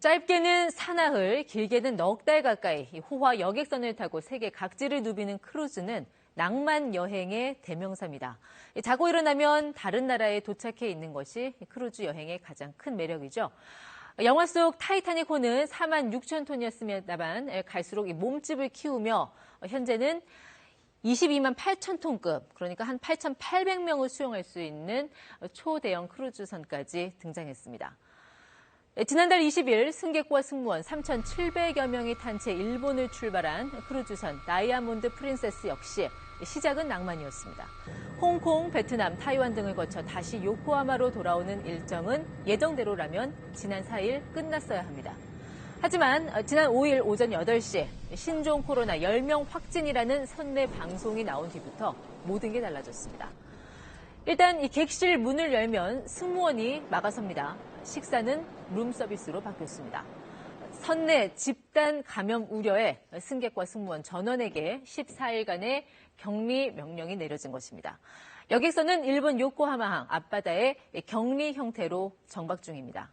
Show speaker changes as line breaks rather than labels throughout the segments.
짧게는 사나흘, 길게는 넉 달 가까이 호화 여객선을 타고 세계 각지를 누비는 크루즈는 낭만 여행의 대명사입니다. 자고 일어나면 다른 나라에 도착해 있는 것이 크루즈 여행의 가장 큰 매력이죠. 영화 속 타이타닉호는 4만 6천 톤이었습니다만 갈수록 몸집을 키우며 현재는 22만 8천 톤급, 그러니까 한 8,800명을 수용할 수 있는 초대형 크루즈선까지 등장했습니다. 지난달 20일 승객과 승무원 3,700여 명이 탄 채 일본을 출발한 크루즈선 다이아몬드 프린세스 역시 시작은 낭만이었습니다. 홍콩, 베트남, 타이완 등을 거쳐 다시 요코하마로 돌아오는 일정은 예정대로라면 지난 4일 끝났어야 합니다. 하지만 지난 5일 오전 8시 신종 코로나 10명 확진이라는 선내 방송이 나온 뒤부터 모든 게 달라졌습니다. 일단 이 객실 문을 열면 승무원이 막아섭니다. 식사는 룸서비스로 바뀌었습니다. 선내 집단 감염 우려에 승객과 승무원 전원에게 14일간의 격리 명령이 내려진 것입니다. 여객선은 일본 요코하마항 앞바다에 격리 형태로 정박 중입니다.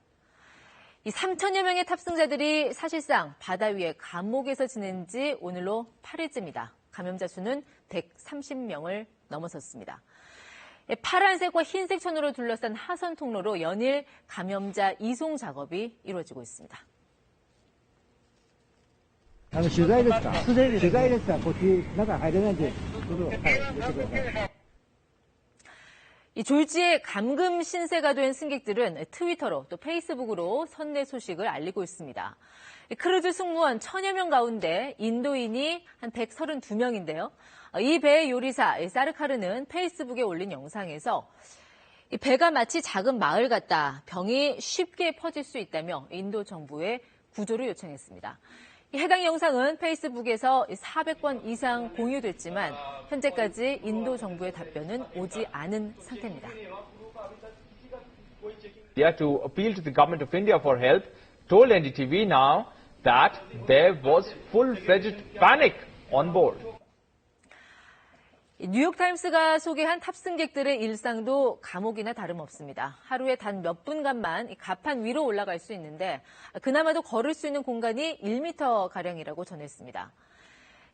이 3천여 명의 탑승자들이 사실상 바다 위에 감옥에서 지낸 지 오늘로 8일째입니다. 감염자 수는 130명을 넘어섰습니다. 파란색과 흰색 천으로 둘러싼 하선 통로로 연일 감염자 이송 작업이 이루어지고 있습니다.
取材ですか？取材ですか？こっち中入れないんで、どうぞ、はい、入れてください。
이 졸지에 감금 신세가 된 승객들은 트위터로 또 페이스북으로 선내 소식을 알리고 있습니다. 크루즈 승무원 1000여 명 가운데 인도인이 한 132명인데요. 이 배의 요리사 사르카르는 페이스북에 올린 영상에서 이 배가 마치 작은 마을 같다. 병이 쉽게 퍼질 수 있다며 인도 정부에 구조를 요청했습니다. 해당 영상은 페이스북에서 400건 이상 공유됐지만 현재까지 인도 정부의 답변은 오지 않은 상태입니다.
To appeal to the government of India for help, told NDTV now that there was full-fledged panic on board.
뉴욕타임스가 소개한 탑승객들의 일상도 감옥이나 다름없습니다. 하루에 단 몇 분간만 갑판 위로 올라갈 수 있는데 그나마도 걸을 수 있는 공간이 1m가량이라고 전했습니다.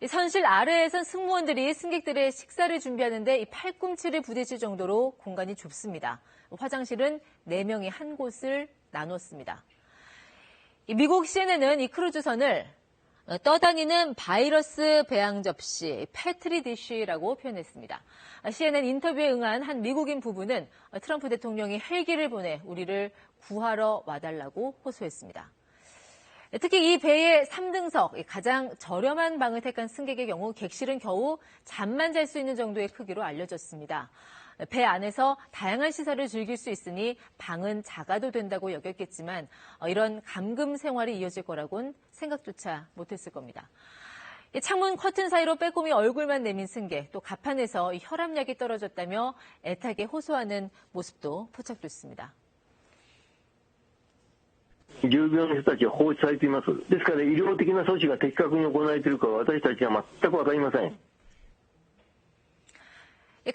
선실 아래에선 승무원들이 승객들의 식사를 준비하는데 이 팔꿈치를 부딪힐 정도로 공간이 좁습니다. 화장실은 4명이 한 곳을 나눴습니다. 미국 CNN은 이 크루즈선을 떠다니는 바이러스 배양 접시, 패트리 디쉬라고 표현했습니다. CNN 인터뷰에 응한 한 미국인 부부는 트럼프 대통령이 헬기를 보내 우리를 구하러 와달라고 호소했습니다. 특히 이 배의 3등석, 가장 저렴한 방을 택한 승객의 경우 객실은 겨우 잠만 잘 수 있는 정도의 크기로 알려졌습니다. 배 안에서 다양한 시설을 즐길 수 있으니 방은 작아도 된다고 여겼겠지만 이런 감금 생활이 이어질 거라고는 생각조차 못했을 겁니다. 창문 커튼 사이로 빼꼼히 얼굴만 내민 승객, 또 갑판에서 혈압약이 떨어졌다며 애타게 호소하는 모습도 포착됐습니다.
重病の人たちは放置されています。ですから医療的な措置が的確に行われているかは私たちは全く分かりません。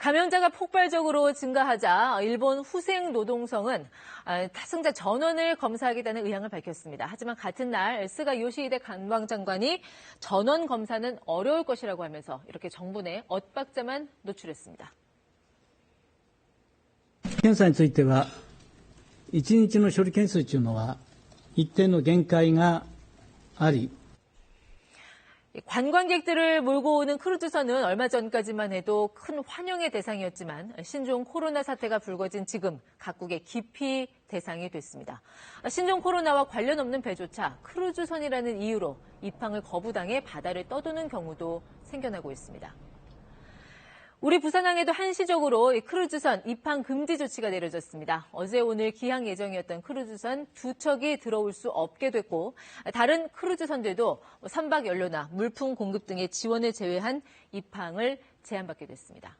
감염자가 폭발적으로 증가하자 일본 후생 노동성은 탑승자 전원을 검사하겠다는 의향을 밝혔습니다. 하지만 같은 날 스가 요시히데 관방장관이 전원 검사는 어려울 것이라고 하면서 이렇게 정부 내 엇박자만 노출했습니다.
検査については1日の処理件数というのは一定の限界があり
관광객들을 몰고 오는 크루즈선은 얼마 전까지만 해도 큰 환영의 대상이었지만 신종 코로나 사태가 불거진 지금 각국의 기피 대상이 됐습니다. 신종 코로나와 관련 없는 배조차 크루즈선이라는 이유로 입항을 거부당해 바다를 떠도는 경우도 생겨나고 있습니다. 우리 부산항에도 한시적으로 크루즈선 입항 금지 조치가 내려졌습니다. 어제 오늘 기항 예정이었던 크루즈선 2척이 들어올 수 없게 됐고 다른 크루즈선들도 선박 연료나 물품 공급 등의 지원을 제외한 입항을 제한받게 됐습니다.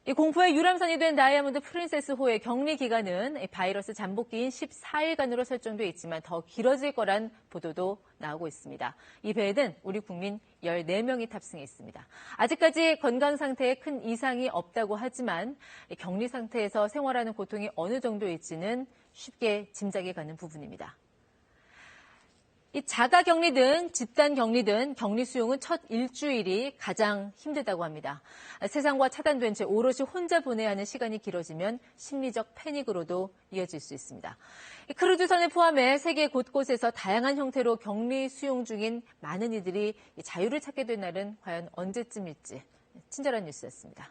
이 공포의 유람선이 된 다이아몬드 프린세스호의 격리 기간은 바이러스 잠복기인 14일간으로 설정돼 있지만 더 길어질 거란 보도도 나오고 있습니다. 이 배에는 우리 국민 14명이 탑승했습니다. 아직까지 건강 상태에 큰 이상이 없다고 하지만 격리 상태에서 생활하는 고통이 어느 정도일지는 쉽게 짐작이 가는 부분입니다. 이 자가 격리든 집단 격리든 격리 수용은 첫 일주일이 가장 힘들다고 합니다. 세상과 차단된 채 오롯이 혼자 보내야 하는 시간이 길어지면 심리적 패닉으로도 이어질 수 있습니다. 크루즈선을 포함해 세계 곳곳에서 다양한 형태로 격리 수용 중인 많은 이들이 자유를 찾게 된 날은 과연 언제쯤일지 친절한 뉴스였습니다.